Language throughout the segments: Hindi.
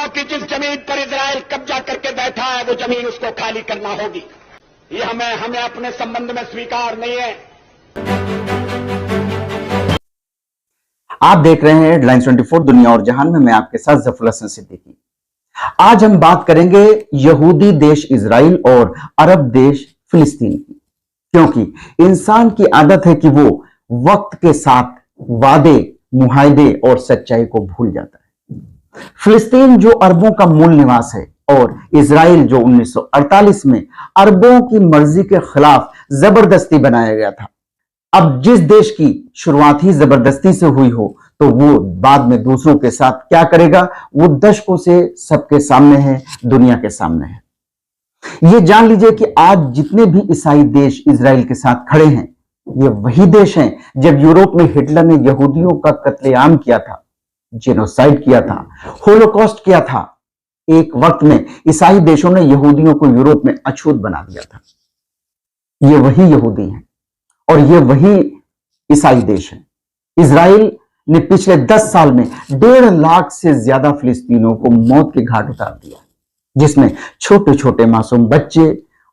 क्योंकि जिस जमीन पर इजराइल कब्जा करके बैठा है वो जमीन उसको खाली करना होगी। ये हमें अपने संबंध में स्वीकार नहीं है। आप देख रहे हैं हेडलाइंस 24 दुनिया और जहान में। मैं आपके साथ जफर हसन सिद्दीकी। आज हम बात करेंगे यहूदी देश इजराइल और अरब देश फिलिस्तीन की, क्योंकि इंसान की आदत है कि वो वक्त के साथ वादे, मुआहदे और सच्चाई को भूल जाता है। फिलिस्तीन जो अरबों का मूल निवास है और इजराइल जो 1948 में अरबों की मर्जी के खिलाफ जबरदस्ती बनाया गया था। अब जिस देश की शुरुआत ही जबरदस्ती से हुई हो तो वो बाद में दूसरों के साथ क्या करेगा, वो दशकों से सबके सामने है, दुनिया के सामने है। ये जान लीजिए कि आज जितने भी ईसाई देश इजराइल के साथ खड़े हैं, ये वही देश हैं जब यूरोप में हिटलर ने यहूदियों का कत्लेआम किया था, जेनोसाइड किया था, होलोकॉस्ट किया था। एक वक्त में ईसाई देशों ने यहूदियों को यूरोप में अछूत बना दिया था। ये वही यहूदी हैं और ये वही ईसाई देश है। इजराइल ने पिछले 10 साल में 1.5 लाख से ज्यादा फिलिस्तीनियों को मौत के घाट उतार दिया, जिसमें छोटे छोटे मासूम बच्चे,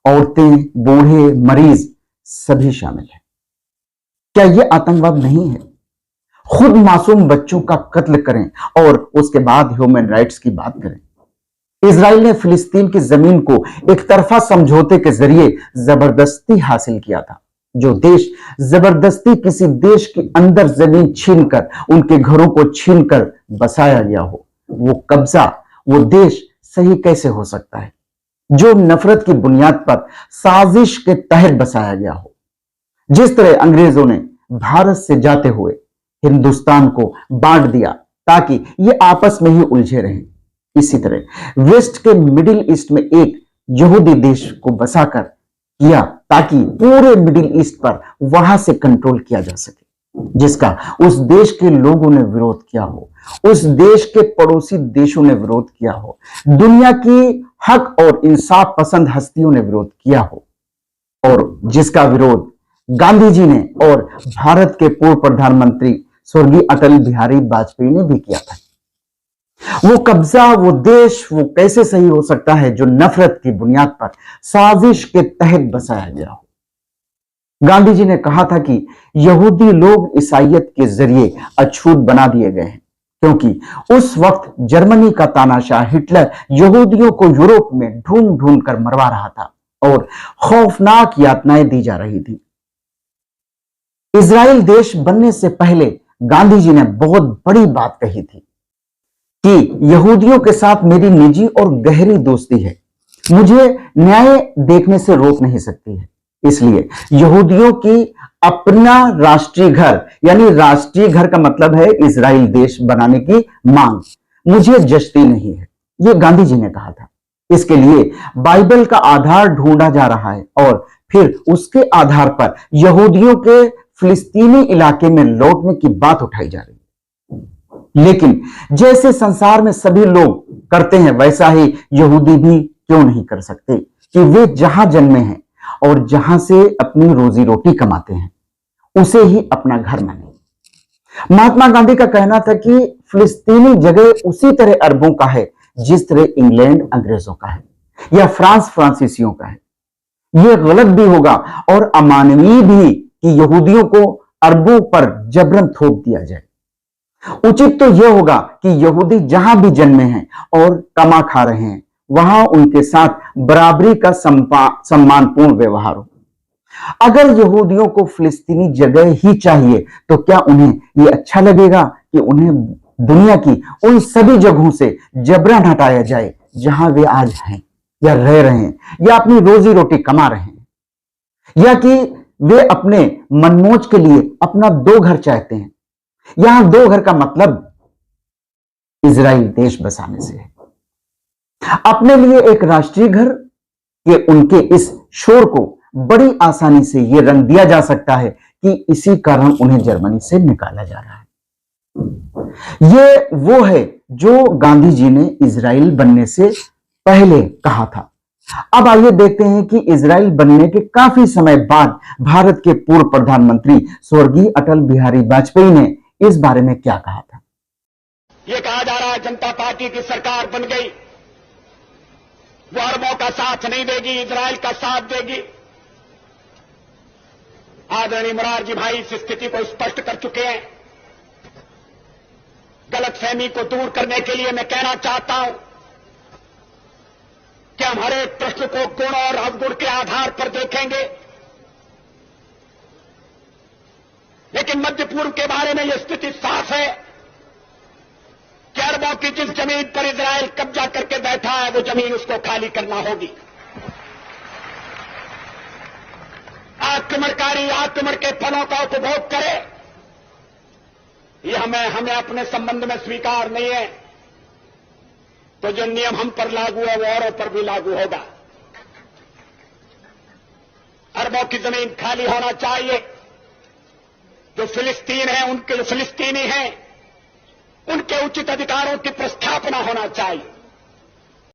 औरतें, बूढ़े, मरीज सभी शामिल हैं। क्या यह आतंकवाद नहीं है? खुद मासूम बच्चों का कत्ल करें और उसके बाद ह्यूमन राइट्स की बात करें। इजराइल ने फिलिस्तीन की जमीन को एक तरफा समझौते के जरिए जबरदस्ती हासिल किया था। जो देश जबरदस्ती किसी देश के अंदर जमीन छीनकर, उनके घरों को छीनकर बसाया गया हो, वो कब्जा, वो देश सही कैसे हो सकता है? जो नफरत की बुनियाद पर साजिश के तहत बसाया गया हो। जिस तरह अंग्रेजों ने भारत से जाते हुए हिंदुस्तान को बांट दिया ताकि ये आपस में ही उलझे रहें, इसी तरह वेस्ट के मिडिल ईस्ट में एक यहूदी देश को बसाकर किया ताकि पूरे मिडिल ईस्ट पर वहां से कंट्रोल किया जा सके, जिसका उस देश के लोगों ने विरोध किया हो, उस देश के पड़ोसी देशों ने विरोध किया हो, दुनिया की हक और इंसाफ पसंद हस्तियों ने विरोध किया हो, और जिसका विरोध गांधी जी ने और भारत के पूर्व प्रधानमंत्री स्वर्गीय अटल बिहारी वाजपेयी ने भी किया था। वो कब्जा, वो देश, वो कैसे सही हो सकता है जो नफरत की बुनियाद पर साजिश के तहत बसाया गया हो? गांधी जी ने कहा था कि यहूदी लोग ईसाइयत के जरिए अछूत बना दिए गए हैं, क्योंकि उस वक्त जर्मनी का तानाशाह हिटलर यहूदियों को यूरोप में ढूंढ ढूंढ कर मरवा रहा था और खौफनाक यातनाएं दी जा रही थी। इजराइल देश बनने से पहले गांधी जी ने बहुत बड़ी बात कही थी कि यहूदियों के साथ मेरी निजी और गहरी दोस्ती है, मुझे न्याय देखने से रोक नहीं सकती है। इसलिए यहूदियों की अपना राष्ट्रीय घर, यानी राष्ट्रीय घर का मतलब है इजराइल देश बनाने की मांग, मुझे जचती नहीं है। यह गांधी जी ने कहा था। इसके लिए बाइबल का आधार ढूंढा जा रहा है और फिर उसके आधार पर यहूदियों के फिलिस्तीनी इलाके में लौटने की बात उठाई जा रही है। लेकिन जैसे संसार में सभी लोग करते हैं, वैसा ही यहूदी भी क्यों नहीं कर सकते कि वे जहां जन्मे हैं और जहां से अपनी रोजी रोटी कमाते हैं, उसे ही अपना घर माने। महात्मा गांधी का कहना था कि फिलिस्तीनी जगह उसी तरह अरबों का है जिस तरह इंग्लैंड अंग्रेजों का है या फ्रांस फ्रांसीसियों का है। यह गलत भी होगा और अमानवीय भी कि यहूदियों को अरबों पर जबरन थोप दिया जाए। उचित तो यह होगा कि यहूदी जहां भी जन्मे हैं और कमा खा रहे हैं, वहां उनके साथ बराबरी का सम्मानपूर्ण व्यवहार हो। अगर यहूदियों को फिलिस्तीनी जगह ही चाहिए तो क्या उन्हें यह अच्छा लगेगा कि उन्हें दुनिया की उन सभी जगहों से जबरन हटाया जाए जहां वे आज हैं या रह रहे हैं या अपनी रोजी रोटी कमा रहे हैं, या कि वे अपने मनमोज के लिए अपना 2 घर चाहते हैं? यहां 2 घर का मतलब इजराइल देश बसाने से है। अपने लिए एक राष्ट्रीय घर के उनके इस शोर को बड़ी आसानी से यह रंग दिया जा सकता है कि इसी कारण उन्हें जर्मनी से निकाला जा रहा है। यह वो है जो गांधी जी ने इजराइल बनने से पहले कहा था। अब आइए देखते हैं कि इजराइल बनने के काफी समय बाद भारत के पूर्व प्रधानमंत्री स्वर्गीय अटल बिहारी वाजपेयी ने इस बारे में क्या कहा था। ये कहा जा रहा है जनता पार्टी की सरकार बन गई, वो अरबों का साथ नहीं देगी, इजराइल का साथ देगी। आदरणीय मोरारजी भाई इस स्थिति को स्पष्ट कर चुके हैं। गलतफहमी को दूर करने के लिए मैं कहना चाहता हूं कि हम हर एक प्रश्न को गुण और अवगुण के आधार पर देखेंगे, लेकिन मध्य पूर्व के बारे में यह स्थिति साफ है कि अरबों की जिस जमीन पर इजराइल कब्जा करके बैठा है वो जमीन उसको खाली करना होगी। आक्रमणकारी आक्रमण के फलों का उपभोग करे, यह हमें अपने संबंध में स्वीकार नहीं है। तो जो नियम हम पर लागू है वो औरों पर भी लागू होगा। अरबों की जमीन खाली होना चाहिए। जो फिलिस्तीन है, उनके जो फिलिस्तीनी हैं, उनके उचित अधिकारों की प्रस्थापना होना चाहिए।